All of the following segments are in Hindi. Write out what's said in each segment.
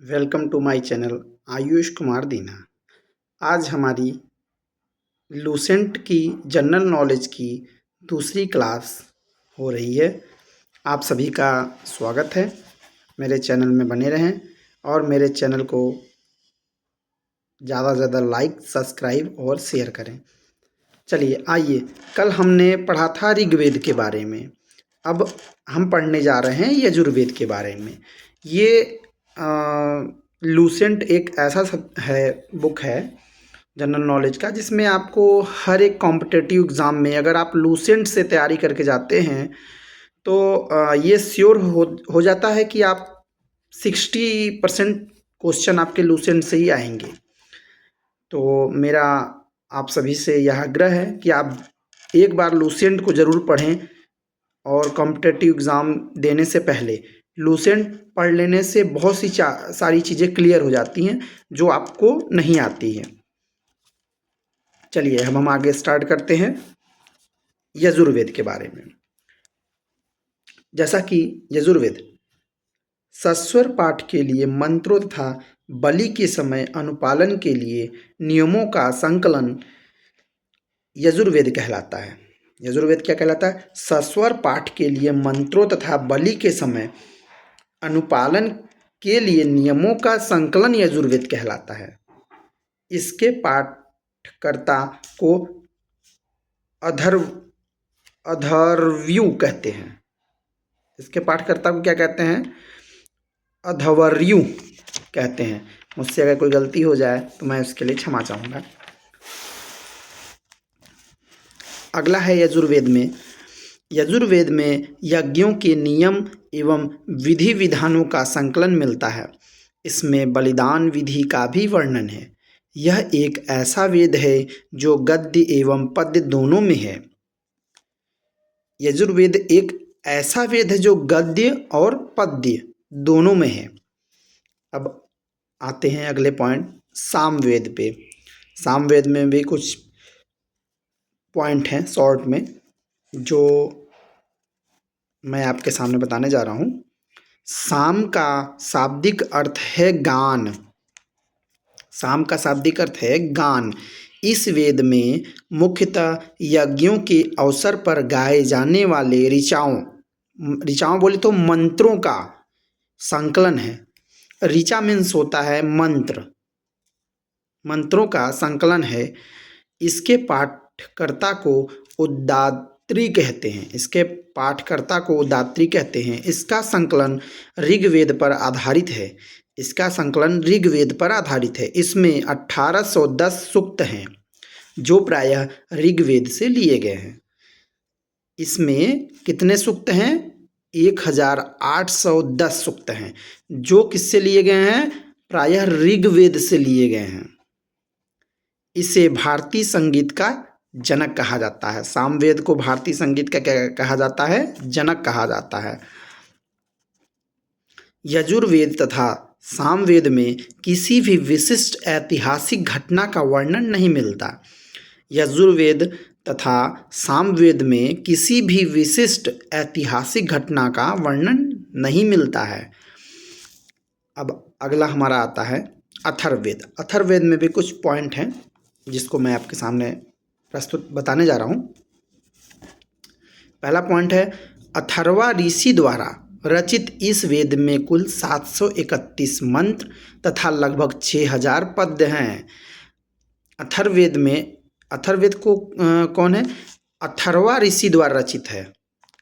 Welcome to my channel Ayush Kumar Dina. आज हमारी लूसेंट की जनरल नॉलेज की दूसरी क्लास हो रही है। आप सभी का स्वागत है। मेरे चैनल में बने रहें और मेरे चैनल को ज़्यादा से ज़्यादा लाइक, सब्सक्राइब और शेयर करें। चलिए आइए, कल हमने पढ़ा था ऋग्वेद के बारे में। अब हम पढ़ने जा रहे हैं यजुर्वेद के बारे में। ये लूसेंट एक ऐसा बुक है जनरल नॉलेज का, जिसमें आपको हर एक कॉम्पिटिटिव एग्ज़ाम में अगर आप लूसेंट से तैयारी करके जाते हैं तो ये श्योर हो जाता है कि आप 60% क्वेश्चन आपके लूसेंट से ही आएंगे। तो मेरा आप सभी से यह आग्रह है कि आप एक बार लूसेंट को ज़रूर पढ़ें और कॉम्पिटिटिव एग्ज़ाम देने से पहले लूसेंट पढ़ लेने से बहुत सी सारी चीज़ें क्लियर हो जाती हैं जो आपको नहीं आती हैं। चलिए हम आगे स्टार्ट करते हैं यजुर्वेद के बारे में। जैसा कि यजुर्वेद सस्वर पाठ के लिए मंत्रों तथा बलि के समय अनुपालन के लिए नियमों का संकलन यजुर्वेद कहलाता है। यजुर्वेद क्या कहलाता है? सस्वर पाठ के लिए मंत्रों तथा बलि के समय अनुपालन के लिए नियमों का संकलन यजुर्वेद कहलाता है। इसके पाठकर्ता को अधर्व्यु कहते हैं। इसके पाठकर्ता को क्या कहते हैं? अधवर्यु कहते हैं। मुझसे अगर कोई गलती हो जाए तो मैं उसके लिए क्षमा चाहूँगा। अगला है यजुर्वेद में यज्ञों के नियम एवं विधि विधानों का संकलन मिलता है। इसमें बलिदान विधि का भी वर्णन है। यह एक ऐसा वेद है जो गद्य एवं पद्य दोनों में है। यजुर्वेद एक ऐसा वेद है जो गद्य और पद्य दोनों में है। अब आते हैं अगले पॉइंट सामवेद पे। सामवेद में भी कुछ पॉइंट हैं शॉर्ट में जो मैं आपके सामने बताने जा रहा हूँ। साम का शाब्दिक अर्थ है गान। साम का शाब्दिक अर्थ है गान। इस वेद में मुख्यतः यज्ञों के अवसर पर गाए जाने वाले ऋचाओं बोले तो मंत्रों का संकलन है। ऋचा मीन्स होता है मंत्र, मंत्रों का संकलन है। इसके पाठकर्ता को उद्दात्री कहते हैं। इसका संकलन ऋग्वेद पर आधारित है। इसमें 1810 सूक्त हैं जो प्रायः ऋग्वेद से लिए गए हैं। इसमें कितने सूक्त हैं? 1810 सूक्त हैं जो किससे लिए गए हैं? प्रायः ऋग्वेद से लिए गए हैं। इसे भारतीय संगीत का जनक कहा जाता है। सामवेद को भारतीय संगीत का क्या कहा जाता है? जनक कहा जाता है। यजुर्वेद तथा सामवेद में किसी भी विशिष्ट ऐतिहासिक घटना का वर्णन नहीं मिलता। यजुर्वेद तथा सामवेद में किसी भी विशिष्ट ऐतिहासिक घटना का वर्णन नहीं मिलता है। अब अगला हमारा आता है अथर्ववेद। अथर्ववेद में भी कुछ पॉइंट हैं जिसको मैं आपके सामने प्रस्तुत बताने जा रहा हूँ। पहला पॉइंट है अथर्वा ऋषि द्वारा रचित इस वेद में कुल 731 मंत्र तथा लगभग 6000 पद्य हैं। अथर्ववेद को कौन है? अथर्वा ऋषि द्वारा रचित है।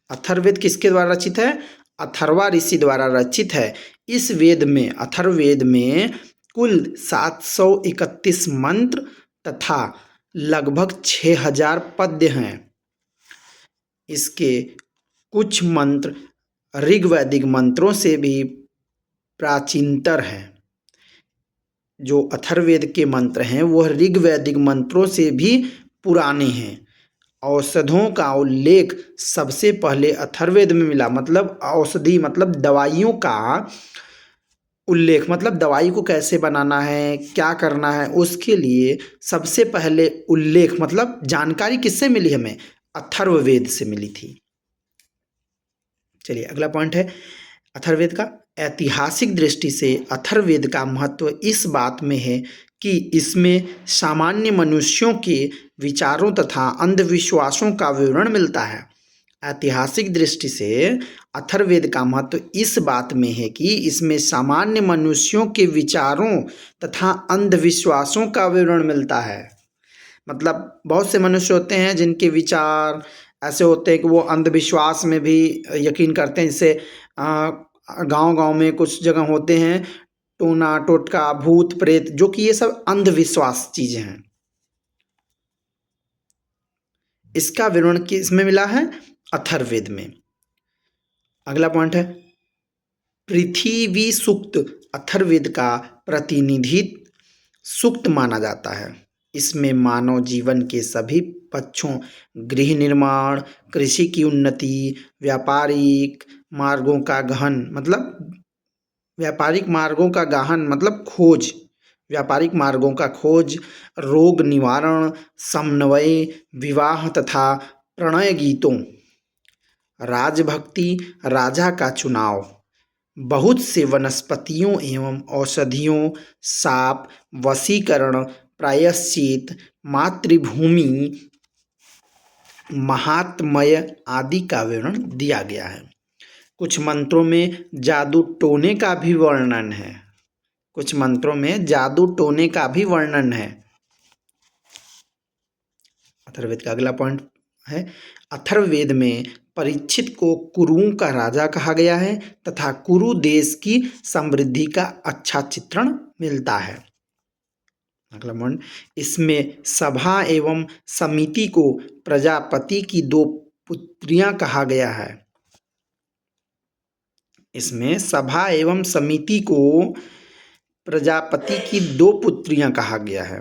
अथर्ववेद किसके द्वारा रचित है? अथर्वा ऋषि द्वारा रचित है। इस अथर्ववेद में कुल 731 मंत्र तथा लगभग 6000 पद्य हैं। इसके कुछ मंत्र ऋग्वैदिक मंत्रों से भी प्राचीनतर हैं। जो अथर्ववेद के मंत्र हैं वह ऋग्वैदिक मंत्रों से भी पुराने हैं। औषधों का उल्लेख सबसे पहले अथर्ववेद में मिला। मतलब औषधि मतलब दवाइयों का उल्लेख, मतलब दवाई को कैसे बनाना है, क्या करना है, उसके लिए सबसे पहले उल्लेख मतलब जानकारी किससे मिली? हमें अथर्ववेद से मिली थी। चलिए अगला पॉइंट है अथर्ववेद का ऐतिहासिक दृष्टि से अथर्ववेद का महत्व इस बात में है कि इसमें सामान्य मनुष्यों के विचारों तथा अंधविश्वासों का विवरण मिलता है। ऐतिहासिक दृष्टि से अथर्ववेद का महत्व इस बात में है कि इसमें सामान्य मनुष्यों के विचारों तथा अंधविश्वासों का विवरण मिलता है। मतलब बहुत से मनुष्य होते हैं जिनके विचार ऐसे होते हैं कि वो अंधविश्वास में भी यकीन करते हैं। जैसे गांव-गांव में कुछ जगह होते हैं टोना टोटका भूत प्रेत, जो कि ये सब अंधविश्वास चीजें हैं। इसका विवरण किसमें मिला है? अथर्ववेद में। अगला पॉइंट है पृथ्वी सूक्त अथर्ववेद का प्रतिनिधित्व सूक्त माना जाता है। इसमें मानव जीवन के सभी पक्षों गृह निर्माण, कृषि की उन्नति, व्यापारिक मार्गों का गहन मतलब खोज, व्यापारिक मार्गों का खोज, रोग निवारण, समन्वय, विवाह तथा प्रणय गीतों, राजभक्ति, राजा का चुनाव, बहुत से वनस्पतियों एवं औषधियों, शाप, वशीकरण, प्रायश्चित, मातृभूमि, महात्म्य आदि का विवरण दिया गया है। कुछ मंत्रों में जादू टोने का भी वर्णन है। अथर्ववेद का अगला पॉइंट है अथर्ववेद में परीक्षित को कुरुओं का राजा कहा गया है तथा कुरु देश की समृद्धि का अच्छा चित्रण मिलता है। अगला पॉइंट इसमें सभा एवं समिति को प्रजापति की दो पुत्रियां कहा गया है। इसमें सभा एवं समिति को प्रजापति की दो पुत्रियां कहा गया है।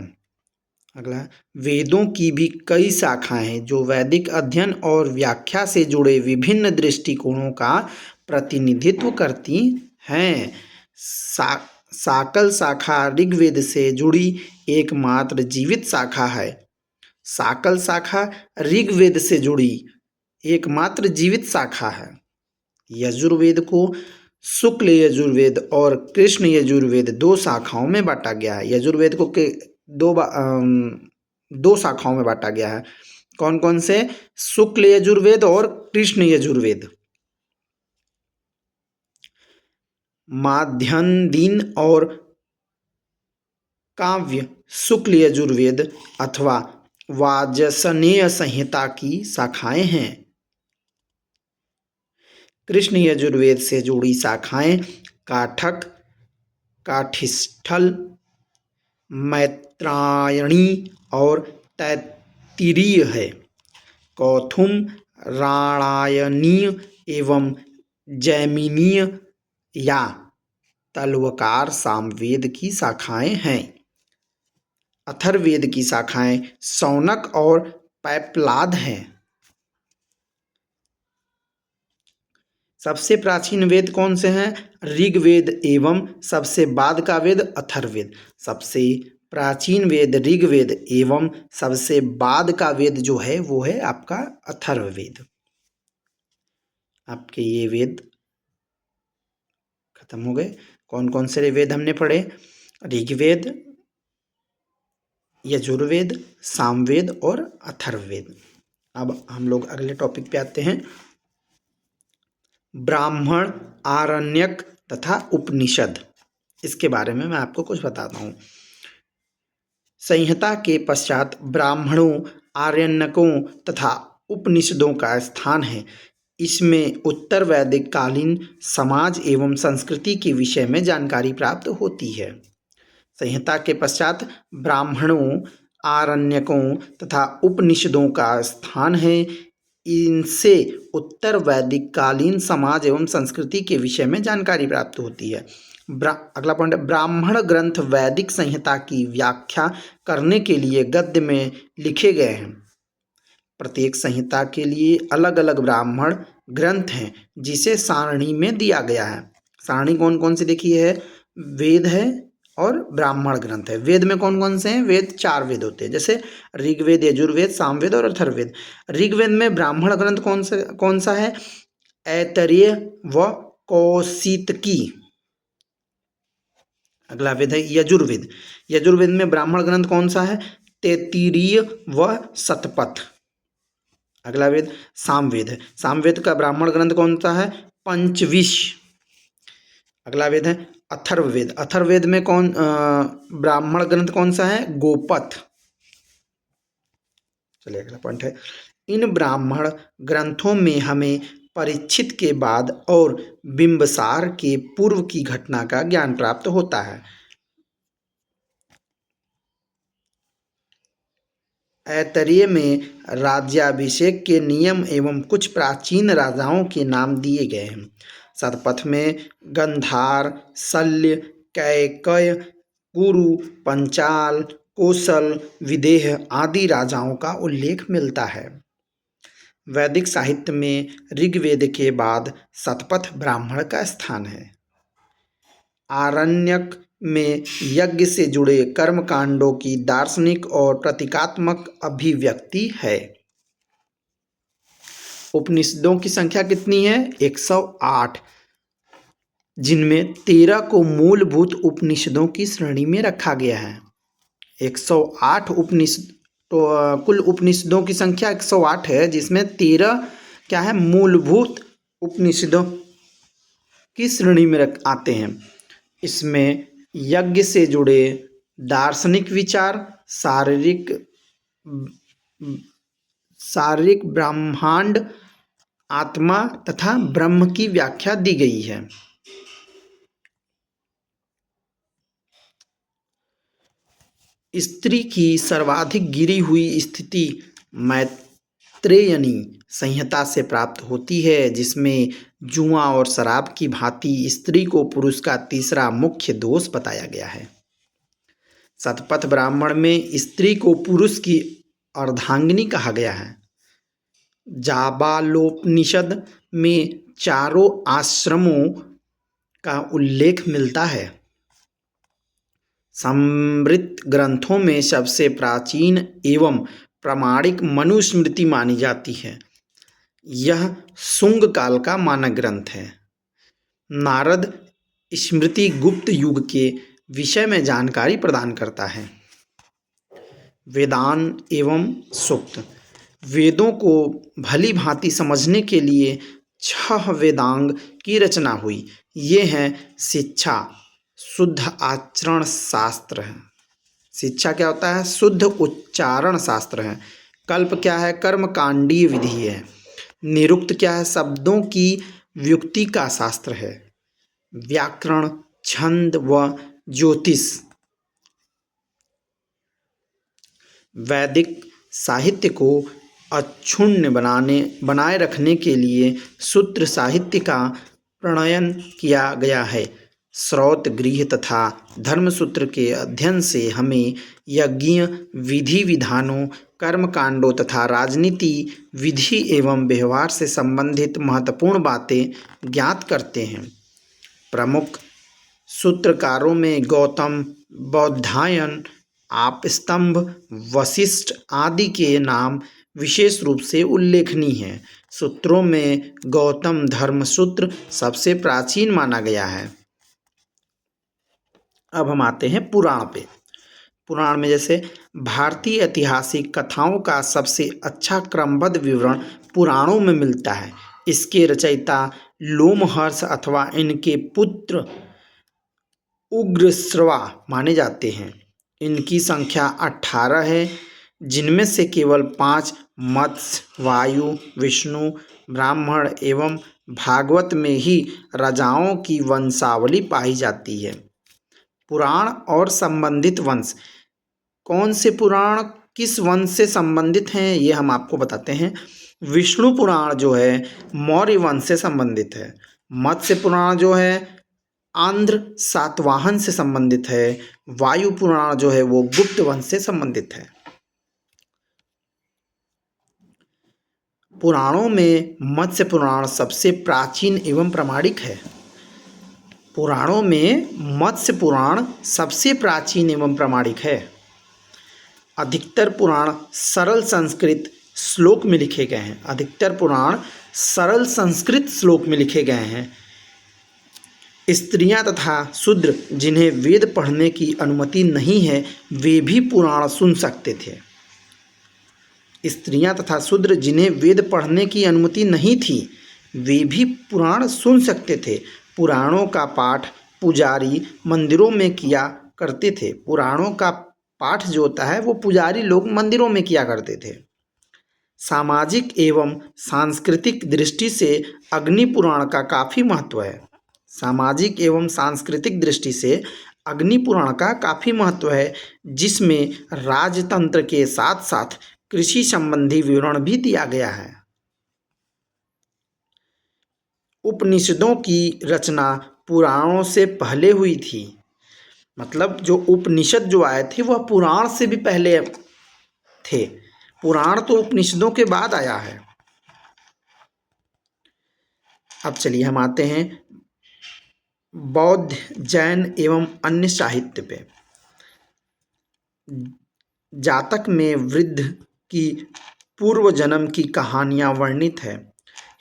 अगला वेदों की भी कई शाखाएं हैं जो वैदिक अध्ययन और व्याख्या से जुड़े विभिन्न दृष्टिकोणों का प्रतिनिधित्व करती हैं। साकल शाखा ऋग्वेद से जुड़ी एकमात्र जीवित शाखा है। साकल शाखा ऋग्वेद से जुड़ी एकमात्र जीवित शाखा है। यजुर्वेद को शुक्ल यजुर्वेद और कृष्ण यजुर्वेद दो शाखाओं में बांटा गया है। यजुर्वेद को दो शाखाओं में बांटा गया है। कौन कौन से? शुक्ल यजुर्वेद और कृष्ण यजुर्वेद। माध्यान्ह और काव्य शुक्ल यजुर्वेद अथवा वाजसनेय संहिता की शाखाएं हैं। कृष्ण यजुर्वेद से जुड़ी शाखाएं काठक, काठिष्ठल, मैत्रायणी और तैत्तिरीय है। कौथुम, राणायनीय एवं जैमिनीय या तल्वकार सामवेद की शाखाएं हैं। अथर्ववेद की शाखाएं शौनक और पैपलाद हैं। सबसे प्राचीन वेद कौन से हैं? ऋग्वेद एवं सबसे बाद का वेद अथर्ववेद। सबसे प्राचीन वेद ऋग्वेद एवं सबसे बाद का वेद जो है वो है आपका अथर्ववेद। आपके ये वेद खत्म हो गए। कौन कौन से वेद हमने पढ़े? ऋग्वेद, यजुर्वेद, सामवेद और अथर्ववेद। अब हम लोग अगले टॉपिक पे आते हैं। ब्राह्मण, आरण्यक तथा उपनिषद। इसके बारे में मैं आपको कुछ बताता हूँ। संहिता के पश्चात ब्राह्मणों, आरण्यकों तथा उपनिषदों का स्थान है। इसमें उत्तर वैदिक कालीन समाज एवं संस्कृति के विषय में जानकारी प्राप्त होती है। संहिता के पश्चात ब्राह्मणों, आरण्यकों तथा उपनिषदों का स्थान है। इनसे उत्तर वैदिक कालीन समाज एवं संस्कृति के विषय में जानकारी प्राप्त होती है। अगला पॉइंट है ब्राह्मण ग्रंथ वैदिक संहिता की व्याख्या करने के लिए गद्य में लिखे गए हैं। प्रत्येक संहिता के लिए अलग अलग ब्राह्मण ग्रंथ हैं जिसे सारणी में दिया गया है। सारणी कौन कौन सी देखी है? वेद है और ब्राह्मण ग्रंथ है। वेद में कौन कौन से हैं? वेद 4 वेद होते हैं, जैसे ऋग्वेद, यजुर्वेद, सामवेद और अथर्ववेद। ऋग्वेद में ब्राह्मण ग्रंथ कौन सा है? ऐतरेय व कौशितकी। अगला वेद है यजुर्वेद। यजुर्वेद में ब्राह्मण ग्रंथ कौन सा है? तैत्तिरीय व शतपथ। अगला वेद सामवेद है। सामवेद का ब्राह्मण ग्रंथ कौन सा है? पंचविश। अगला वेद है अथर्ववेद। अथर्ववेद में ब्राह्मण ग्रंथ कौन सा है? गोपथ। चलिए अगला पॉइंट है, इन ब्राह्मण ग्रंथों में हमें परीक्षित के बाद और बिंबसार के पूर्व की घटना का ज्ञान प्राप्त होता है। ऐतरेय में राज्याभिषेक के नियम एवं कुछ प्राचीन राजाओं के नाम दिए गए हैं। शतपथ में गंधार, शल्य, कैकय, कुरु, पंचाल, कौशल, विदेह आदि राजाओं का उल्लेख मिलता है। वैदिक साहित्य में ऋग्वेद के बाद शतपथ ब्राह्मण का स्थान है। आरण्यक में यज्ञ से जुड़े कर्म कांडों की दार्शनिक और प्रतीकात्मक अभिव्यक्ति है। उपनिषदों की संख्या कितनी है? 108, जिनमें 13 को मूलभूत उपनिषदों की श्रेणी में रखा गया है। 108 उपनिषद, तो कुल उपनिषदों की संख्या 108 है, जिसमें 13 क्या है? मूलभूत उपनिषदों की श्रेणी में आते हैं। इसमें यज्ञ से जुड़े दार्शनिक विचार, शारीरिक ब्रह्मांड, आत्मा तथा ब्रह्म की व्याख्या दी गई है। स्त्री की सर्वाधिक गिरी हुई स्थिति मैत्रेयनी संहिता से प्राप्त होती है, जिसमें जुआ और शराब की भांति स्त्री को पुरुष का तीसरा मुख्य दोष बताया गया है। शतपथ ब्राह्मण में स्त्री को पुरुष की अर्धांगिनी कहा गया है। जाबालोपनिषद में चारों आश्रमों का उल्लेख मिलता है। समृत ग्रंथों में सबसे प्राचीन एवं प्रामाणिक मनुस्मृति मानी जाती है। यह शुंग काल का मानक ग्रंथ है। नारद स्मृति गुप्त युग के विषय में जानकारी प्रदान करता है। वेदांत एवं सूक्त। वेदों को भली भांति समझने के लिए 6 वेदांग की रचना हुई। ये हैं शिक्षा, शुद्ध आचरण शास्त्र है। शिक्षा क्या होता है? शुद्ध उच्चारण शास्त्र है। कल्प क्या है? कर्मकांडीय विधि है। निरुक्त क्या है? शब्दों की व्युक्ति का शास्त्र है। व्याकरण, छंद व ज्योतिष। वैदिक साहित्य को अक्षुण्ण बनाए रखने के लिए सूत्र साहित्य का प्रणयन किया गया है। श्रौत गृह तथा धर्मसूत्र के अध्ययन से हमें यज्ञ विधि विधानों, कर्मकांडों तथा राजनीति विधि एवं व्यवहार से संबंधित महत्वपूर्ण बातें ज्ञात करते हैं। प्रमुख सूत्रकारों में गौतम, बौधायन, आपस्तंभ, वशिष्ठ आदि के नाम विशेष रूप से उल्लेखनीय हैं। सूत्रों में गौतम धर्मसूत्र सबसे प्राचीन माना गया है। अब हम आते हैं पुराण पे। पुराण में जैसे भारतीय ऐतिहासिक कथाओं का सबसे अच्छा क्रमबद्ध विवरण पुराणों में मिलता है। इसके रचयिता लोमहर्ष अथवा इनके पुत्र उग्रश्रवा माने जाते हैं। इनकी संख्या 18 है, जिनमें से केवल 5 मत्स्य, वायु, विष्णु, ब्राह्मण एवं भागवत में ही राजाओं की वंशावली पाई जाती है। पुराण और संबंधित वंश। कौन से पुराण किस वंश से संबंधित हैं, ये हम आपको बताते हैं। विष्णु पुराण जो है मौर्य वंश से संबंधित है। मत्स्य पुराण जो है आंध्र सातवाहन से संबंधित है। वायु पुराण जो है वो गुप्त वंश से संबंधित है। पुराणों में मत्स्य पुराण सबसे प्राचीन एवं प्रामाणिक है। पुराणों में मत्स्य पुराण सबसे प्राचीन एवं प्रामाणिक है। अधिकतर पुराण सरल संस्कृत श्लोक में लिखे गए हैं। अधिकतर पुराण सरल संस्कृत श्लोक में लिखे गए हैं। स्त्रियां तथा शूद्र जिन्हें वेद पढ़ने की अनुमति नहीं है वे भी पुराण सुन सकते थे। स्त्रियां तथा शूद्र जिन्हें वेद पढ़ने की अनुमति नहीं थी वे भी पुराण सुन सकते थे। पुराणों का पाठ पुजारी मंदिरों में किया करते थे। पुराणों का पाठ जो होता है वो पुजारी लोग मंदिरों में किया करते थे। सामाजिक एवं सांस्कृतिक दृष्टि से अग्नि पुराण का काफ़ी महत्व है। सामाजिक एवं सांस्कृतिक दृष्टि से अग्नि पुराण का काफ़ी महत्व है, जिसमें राजतंत्र के साथ साथ कृषि संबंधी विवरण भी दिया गया है। उपनिषदों की रचना पुराणों से पहले हुई थी। मतलब जो उपनिषद जो आए थे वह पुराण से भी पहले थे। पुराण तो उपनिषदों के बाद आया है। अब चलिए हम आते हैं बौद्ध, जैन एवं अन्य साहित्य पे। जातक में वृद्ध की पूर्व जन्म की कहानियां वर्णित है।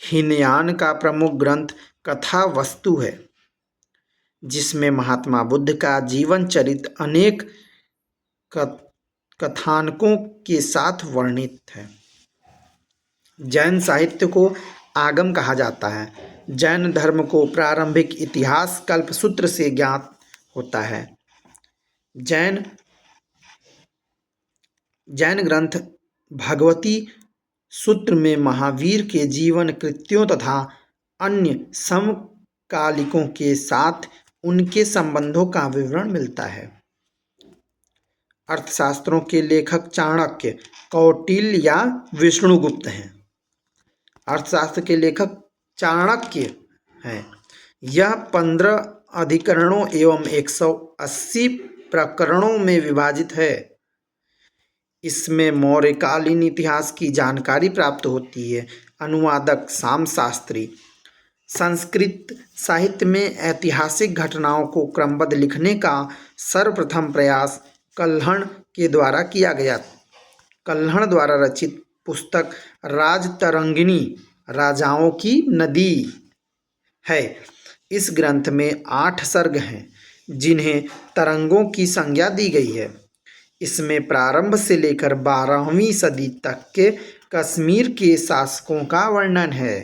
हीनयान का प्रमुख ग्रंथ कथा वस्तु है, जिसमें महात्मा बुद्ध का जीवन चरित्र अनेक कथानकों के साथ वर्णित है। जैन साहित्य को आगम कहा जाता है। जैन धर्म को प्रारंभिक इतिहास कल्पसूत्र से ज्ञात होता है। जैन ग्रंथ भगवती सूत्र में महावीर के जीवन कृत्यों तथा अन्य समकालिकों के साथ उनके संबंधों का विवरण मिलता है। अर्थशास्त्रों के लेखक चाणक्य, कौटिल्य या विष्णुगुप्त हैं। अर्थशास्त्र के लेखक चाणक्य हैं। यह 15 अधिकरणों एवं 180 प्रकरणों में विभाजित है। इसमें मौर्यकालीन इतिहास की जानकारी प्राप्त होती है। अनुवादक सामशास्त्री। संस्कृत साहित्य में ऐतिहासिक घटनाओं को क्रमबद्ध लिखने का सर्वप्रथम प्रयास कल्हण के द्वारा किया गया। कल्हण द्वारा रचित पुस्तक राजतरंगिणी, राजाओं की नदी है। इस ग्रंथ में 8 सर्ग हैं, जिन्हें तरंगों की संज्ञा दी गई है। इसमें प्रारंभ से लेकर 12वीं सदी तक के कश्मीर के शासकों का वर्णन है।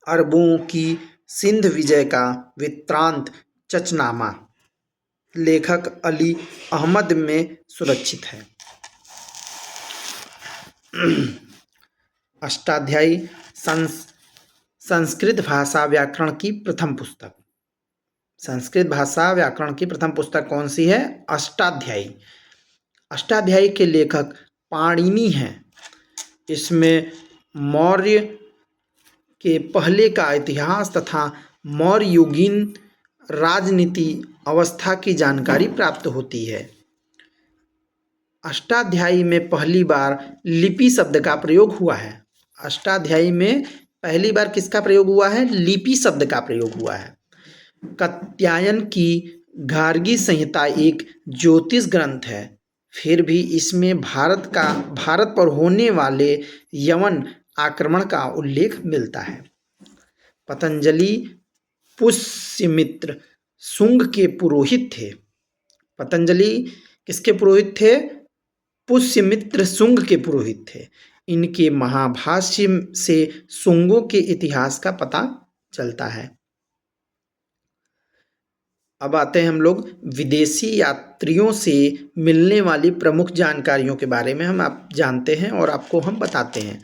अरबों की सिंध विजय का वृत्तांत चचनामा लेखक अली अहमद में सुरक्षित है। अष्टाध्यायी संस्कृत भाषा व्याकरण की प्रथम पुस्तक। संस्कृत भाषा व्याकरण की प्रथम पुस्तक कौन सी है? अष्टाध्यायी। अष्टाध्यायी के लेखक पाणिनि हैं। इसमें मौर्य के पहले का इतिहास तथा मौर्य युगीन राजनीति अवस्था की जानकारी प्राप्त होती है। अष्टाध्यायी में पहली बार लिपि शब्द का प्रयोग हुआ है। अष्टाध्यायी में पहली बार किसका प्रयोग हुआ है? लिपि शब्द का प्रयोग हुआ है। कात्यायन की गार्गी संहिता एक ज्योतिष ग्रंथ है, फिर भी इसमें भारत पर होने वाले यवन आक्रमण का उल्लेख मिलता है। पतंजलि पुष्यमित्र शुंग के पुरोहित थे। पतंजलि किसके पुरोहित थे? पुष्यमित्र शुंग के पुरोहित थे। इनके महाभाष्य से शुंगों के इतिहास का पता चलता है। अब आते हैं हम लोग विदेशी यात्रियों से मिलने वाली प्रमुख जानकारियों के बारे में। हम आप जानते हैं और आपको हम बताते हैं।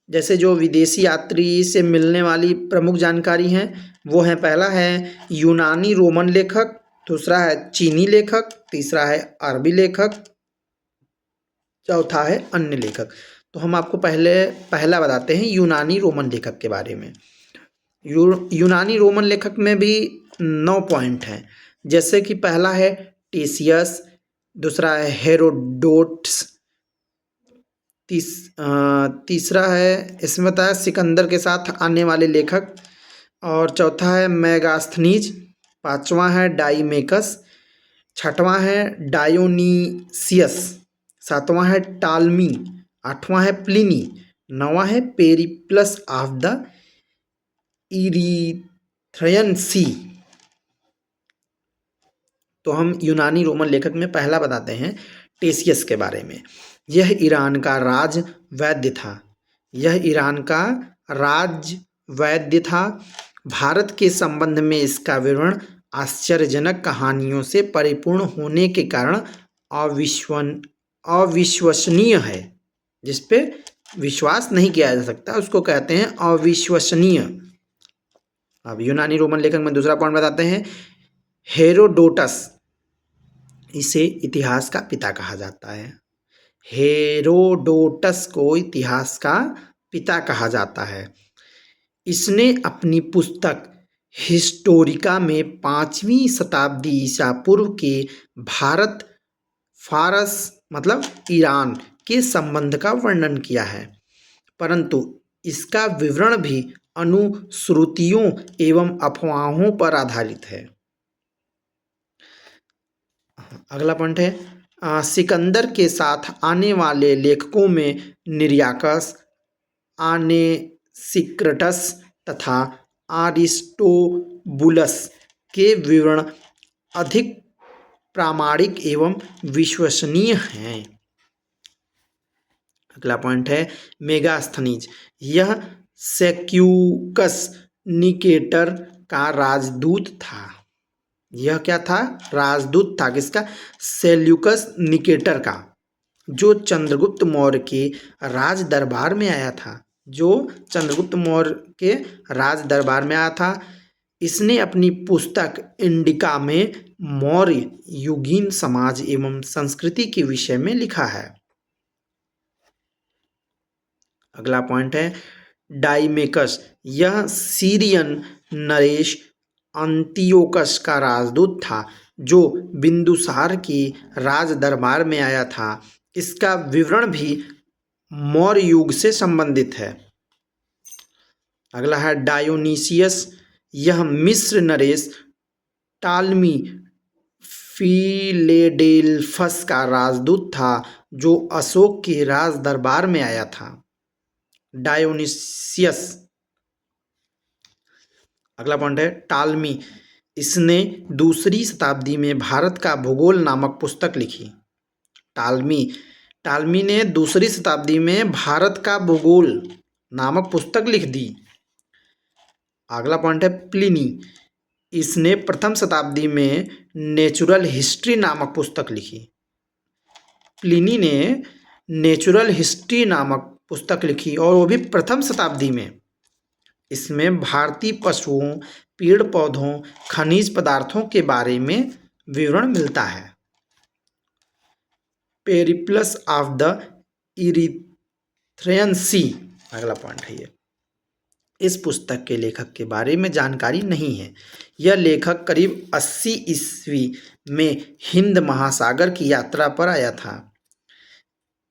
जैसे जो विदेशी यात्री से मिलने वाली प्रमुख जानकारी हैं वो है, पहला है यूनानी रोमन लेखक, दूसरा है चीनी लेखक, तीसरा है अरबी लेखक, चौथा है अन्य लेखक। तो हम आपको पहला बताते हैं यूनानी रोमन लेखक के बारे में। यूनानी रोमन लेखक में भी 9 पॉइंट हैं। जैसे कि पहला है टेसियस, दूसरा है हेरोडोटस, तीसरा है इसमें बताया सिकंदर के साथ आने वाले लेखक, और चौथा है मेगास्थनीज, पांचवा है डाइमेकस, छठवां है डायोनीसियस, सातवां है टालमी, आठवां है प्लिनी, नौवां है पेरिप्लस ऑफ द इरीथ्रियन सी। तो हम यूनानी रोमन लेखक में पहला बताते हैं टेसियस के बारे में। यह ईरान का राज वैद्य था। यह ईरान का राज वैद्य था। भारत के संबंध में इसका विवरण आश्चर्यजनक कहानियों से परिपूर्ण होने के कारण अविश्वसनीय है। जिस पे विश्वास नहीं किया जा सकता उसको कहते हैं अविश्वसनीय। अब यूनानी रोमन लेखक में दूसरा पॉइंट बताते हैं हेरोडोटस। इसे इतिहास का पिता कहा जाता है। हेरोडोटस को इतिहास का पिता कहा जाता है। इसने अपनी पुस्तक हिस्टोरिका में 5वीं शताब्दी ईसा पूर्व के भारत फारस मतलब ईरान के संबंध का वर्णन किया है, परंतु इसका विवरण भी अनुश्रुतियों एवं अफवाहों पर आधारित है। अगला पॉइंट है सिकंदर के साथ आने वाले लेखकों में निरियाकस, आनेसिक्रटस तथा आरिस्टोबुलस के विवरण अधिक प्रामाणिक एवं विश्वसनीय हैं। अगला पॉइंट है मेगास्थनीज। यह सेल्यूकस निकेटर का राजदूत था। यह क्या था? राजदूत था। किसका? सेल्यूकस निकेटर का, जो चंद्रगुप्त मौर्य के राज दरबार में आया था। जो चंद्रगुप्त मौर्य के राज दरबार में आया था। इसने अपनी पुस्तक इंडिका में मौर्य युगीन समाज एवं संस्कृति के विषय में लिखा है। अगला पॉइंट है डाइमेकस। यह सीरियन नरेश अंतियोकस का राजदूत था, जो बिंदुसार के राज दरबार में आया था। इसका विवरण भी मौर्य युग से संबंधित है। अगला है डायोनीसियस। यह मिस्र नरेश टालमी फिलेडेल्फस का राजदूत था, जो अशोक के राज दरबार में आया था। डायोनीसियस। अगला पॉइंट है टालमी। इसने 2री शताब्दी में भारत का भूगोल नामक पुस्तक लिखी। टालमी ने 2री शताब्दी में भारत का भूगोल नामक पुस्तक लिख दी। अगला पॉइंट है प्लिनी। इसने 1म शताब्दी में नेचुरल हिस्ट्री नामक पुस्तक लिखी। प्लिनी ने नेचुरल हिस्ट्री नामक पुस्तक लिखी और वो भी 1म शताब्दी में। इसमें भारतीय पशुओं, पेड़ पौधों, खनिज पदार्थों के बारे में विवरण मिलता है। पेरिप्लस ऑफ द इरीथ्रियन सी। अगला पॉइंट है ये। इस पुस्तक के लेखक के बारे में जानकारी नहीं है। यह लेखक करीब 80 ईस्वी में हिंद महासागर की यात्रा पर आया था।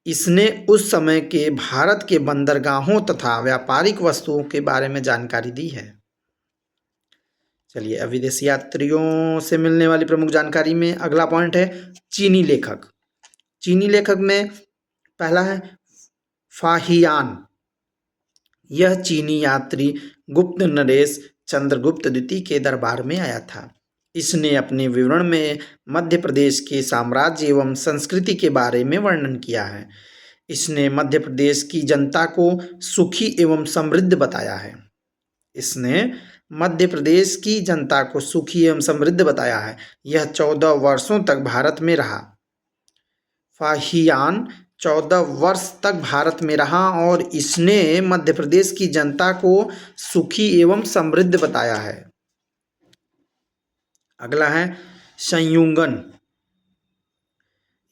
इसने उस समय के भारत के बंदरगाहों तथा व्यापारिक वस्तुओं के बारे में जानकारी दी है। चलिए अब विदेशी यात्रियों से मिलने वाली प्रमुख जानकारी में अगला पॉइंट है चीनी लेखक। चीनी लेखक में पहला है फाहियान। यह चीनी यात्री गुप्त नरेश चंद्रगुप्त द्वितीय के दरबार में आया था। इसने अपने विवरण में मध्य प्रदेश के साम्राज्य एवं संस्कृति के बारे में वर्णन किया है। इसने मध्य प्रदेश की जनता को सुखी एवं समृद्ध बताया है। इसने मध्य प्रदेश की जनता को सुखी एवं समृद्ध बताया है। यह 14 वर्षों तक भारत में रहा। फाहियान 14 वर्ष तक भारत में रहा और इसने मध्य प्रदेश की जनता को सुखी एवं समृद्ध बताया है। अगला है संयुगन।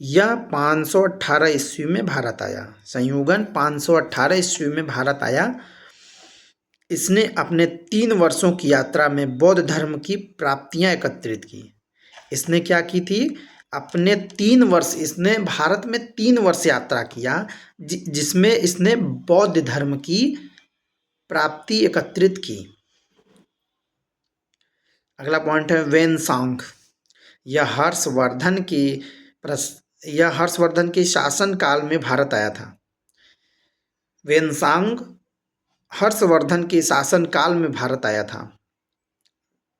यह 518 ईस्वी में भारत आया। संयुगन 518 ईस्वी में भारत आया। इसने अपने 3 वर्षों की यात्रा में बौद्ध धर्म की प्राप्तियां एकत्रित की। इसने क्या की थी? अपने 3 वर्ष इसने भारत में 3 वर्ष यात्रा किया, जिसमें इसने बौद्ध धर्म की प्राप्ति एकत्रित की। अगला पॉइंट है वेनसांग। यह हर्षवर्धन के शासन काल में भारत आया था। वेनसांग हर्षवर्धन के शासनकाल में भारत आया था।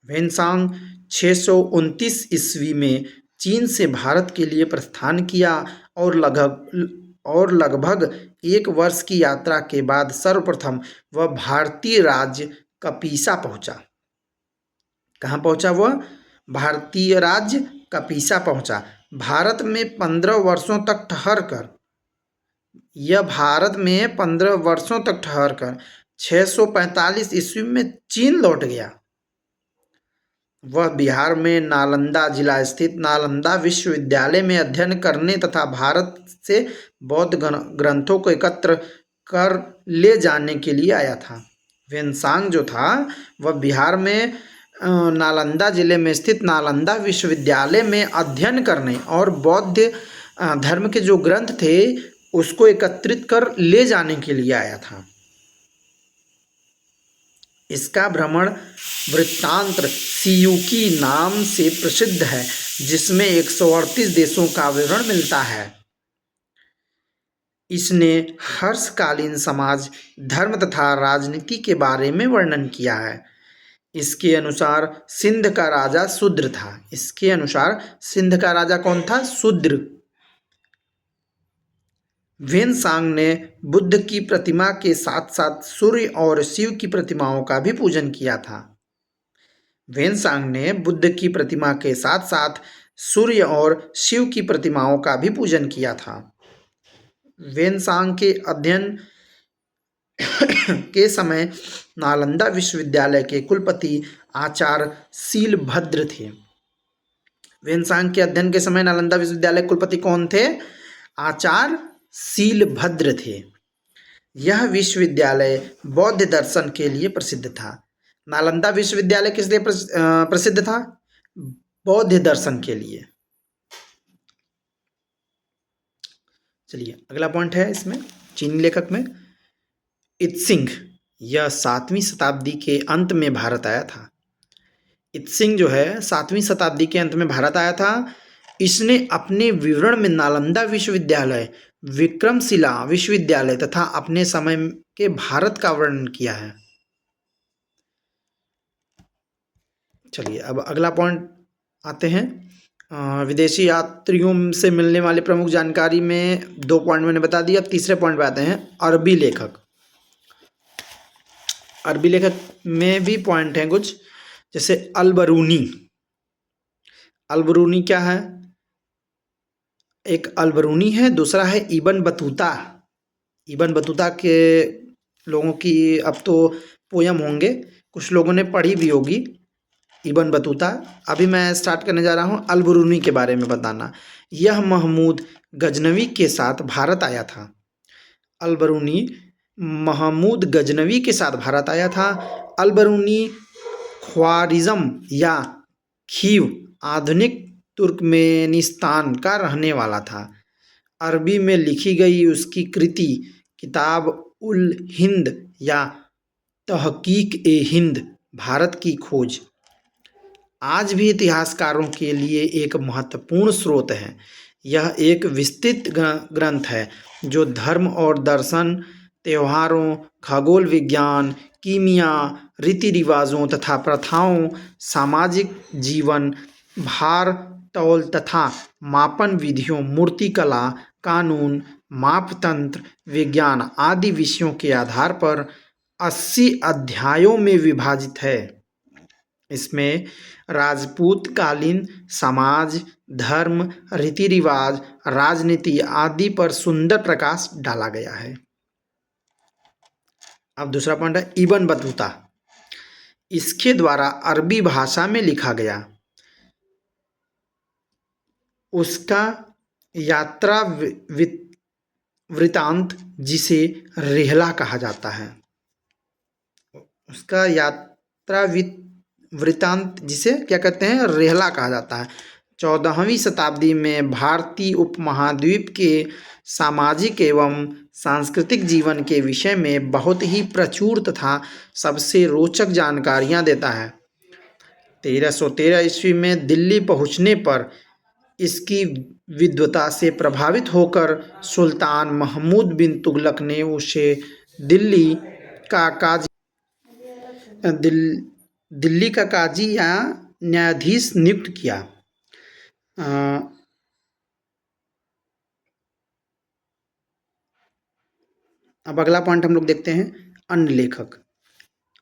वेनसांग 629 ईस्वी में चीन से भारत के लिए प्रस्थान किया और लगभग 1 वर्ष की यात्रा के बाद सर्वप्रथम वह भारतीय राज्य कपीसा पहुंचा। कहाँ पहुंचा वह? भारतीय राज्य कपीसा पहुंचा। भारत में 15 वर्षों तक ठहर कर 645 ईस्वी में चीन लौट गया। वह बिहार में नालंदा जिला स्थित नालंदा विश्वविद्यालय में अध्ययन करने तथा भारत से बौद्ध ग्रंथों को एकत्र कर ले जाने के लिए आया था। वेनसांग जो था वह बिहार में नालंदा जिले में स्थित नालंदा विश्वविद्यालय में अध्ययन करने और बौद्ध धर्म के जो ग्रंथ थे उसको एकत्रित कर ले जाने के लिए आया था। इसका भ्रमण वृत्तांत सियूकी नाम से प्रसिद्ध है, जिसमें 138 देशों का विवरण मिलता है। इसने हर्षकालीन समाज, धर्म तथा राजनीति के बारे में वर्णन किया है। इसके अनुसार सिंध का राजा शूद्र था। इसके अनुसार सिंध का राजा कौन था? शूद्र। वेनसांग ने बुद्ध की प्रतिमा के साथ साथ सूर्य और शिव की प्रतिमाओं का भी पूजन किया था। वेनसांग ने बुद्ध की प्रतिमा के साथ साथ सूर्य और शिव की प्रतिमाओं का भी पूजन किया था। वेनसांग के अध्ययन के समय नालंदा विश्वविद्यालय के कुलपति आचार्य शीलभद्र थे। वेनसांग के अध्ययन के समय नालंदा विश्वविद्यालय के कुलपति कौन थे? आचार्य शीलभद्र थे। यह विश्वविद्यालय बौद्ध दर्शन के लिए प्रसिद्ध था। नालंदा विश्वविद्यालय किस लिए प्रसिद्ध था? बौद्ध दर्शन के लिए। चलिए अगला पॉइंट है इसमें चीनी लेखक में इत्सिंग। यह 7वीं शताब्दी के अंत में भारत आया था। इत्सिंग जो है 7वीं शताब्दी के अंत में भारत आया था। इसने अपने विवरण में नालंदा विश्वविद्यालय, विक्रमशिला विश्वविद्यालय तथा अपने समय के भारत का वर्णन किया है। चलिए अब अगला पॉइंट आते हैं। विदेशी यात्रियों से मिलने वाली प्रमुख जानकारी में 2 पॉइंट मैंने बता दिया। अब तीसरे पॉइंट पे आते हैं अरबी लेखक। अरबी लेखक में भी पॉइंट हैं कुछ, जैसे अल-बरूनी। अल-बरूनी क्या है? एक अल-बरूनी है, दूसरा है इब्न बतूता। इब्न बतूता के लोगों की अब तो पोयम होंगे, कुछ लोगों ने पढ़ी भी होगी इब्न बतूता। अभी मैं स्टार्ट करने जा रहा हूँ अल-बरूनी के बारे में बताना। यह महमूद गजनवी के साथ भारत आया था। अल-बरूनी महमूद गजनवी के साथ भारत आया था। अल-बरूनी ख्वारिज़म या खीव आधुनिक तुर्कमेनिस्तान का रहने वाला था। अरबी में लिखी गई उसकी कृति किताब उल हिंद या तहकीक ए हिंद, भारत की खोज, आज भी इतिहासकारों के लिए एक महत्वपूर्ण स्रोत है। यह एक विस्तृत ग्रंथ है जो धर्म और दर्शन, त्योहारों, खगोल विज्ञान, कीमिया, रीति रिवाजों तथा प्रथाओं, सामाजिक जीवन, भार तौल तथा मापन विधियों, मूर्तिकला, कानून, मापतंत्र, विज्ञान आदि विषयों के आधार पर 80 अध्यायों में विभाजित है। इसमें राजपूत कालीन समाज, धर्म, रीति रिवाज, राजनीति आदि पर सुंदर प्रकाश डाला गया है। अब दूसरा पॉइंट है इब्न बतूता। इसके द्वारा अरबी भाषा में लिखा गया उसका यात्रा वृतांत, जिसे रेहला कहा जाता है, उसका यात्रा वृतांत जिसे क्या कहते हैं? रेहला कहा जाता है। 14वीं शताब्दी में भारतीय उपमहाद्वीप के सामाजिक एवं सांस्कृतिक जीवन के विषय में बहुत ही प्रचुर तथा सबसे रोचक जानकारियां देता है। 1313 ईस्वी में दिल्ली पहुंचने पर इसकी विद्वता से प्रभावित होकर सुल्तान महमूद बिन तुगलक ने उसे दिल्ली का काजी दिल्ली का काजी या न्यायाधीश नियुक्त किया? अब अगला पॉइंट हम लोग देखते हैं, अन्य लेखक।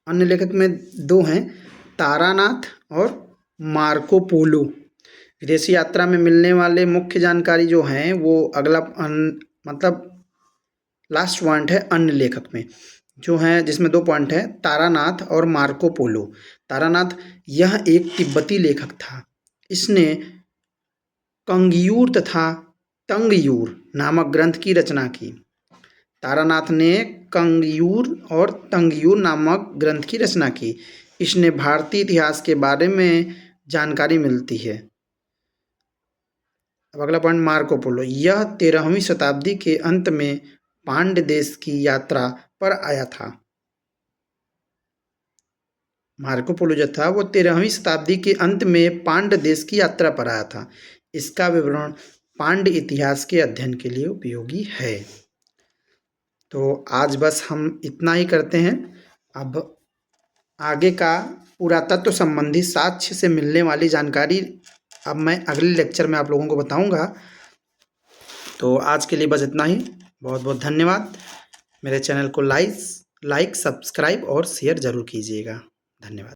अन्य लेखक में दो हैं, तारानाथ और मार्को पोलो। विदेशी यात्रा में मिलने वाले मुख्य जानकारी जो हैं वो अगला मतलब लास्ट पॉइंट है अन्य लेखक में, जो है जिसमें दो पॉइंट है, तारानाथ और मार्को पोलो। तारानाथ यह एक तिब्बती लेखक था। इसने कंगयूर तथा तंगयूर नामक ग्रंथ की रचना की। तारानाथ ने कंगयूर और तंगयूर नामक ग्रंथ की रचना की। इसने भारतीय इतिहास के बारे में जानकारी मिलती है। अब अगला पॉइंट, मार्को पोलो। यह 13वीं शताब्दी के अंत में पांड्य देश की यात्रा पर आया था। मार्को पोलो जो था वो 13वीं शताब्दी के अंत में पांड्य देश की यात्रा पर आया था। इसका विवरण पांड्य इतिहास के अध्ययन के लिए उपयोगी है। तो आज बस हम इतना ही करते हैं। अब आगे का पुरातत्व संबंधी साक्ष्य से मिलने वाली जानकारी अब मैं अगले लेक्चर में आप लोगों को बताऊंगा। तो आज के लिए बस इतना ही। बहुत बहुत धन्यवाद। मेरे चैनल को लाइक, सब्सक्राइब और शेयर ज़रूर कीजिएगा। धन्यवाद।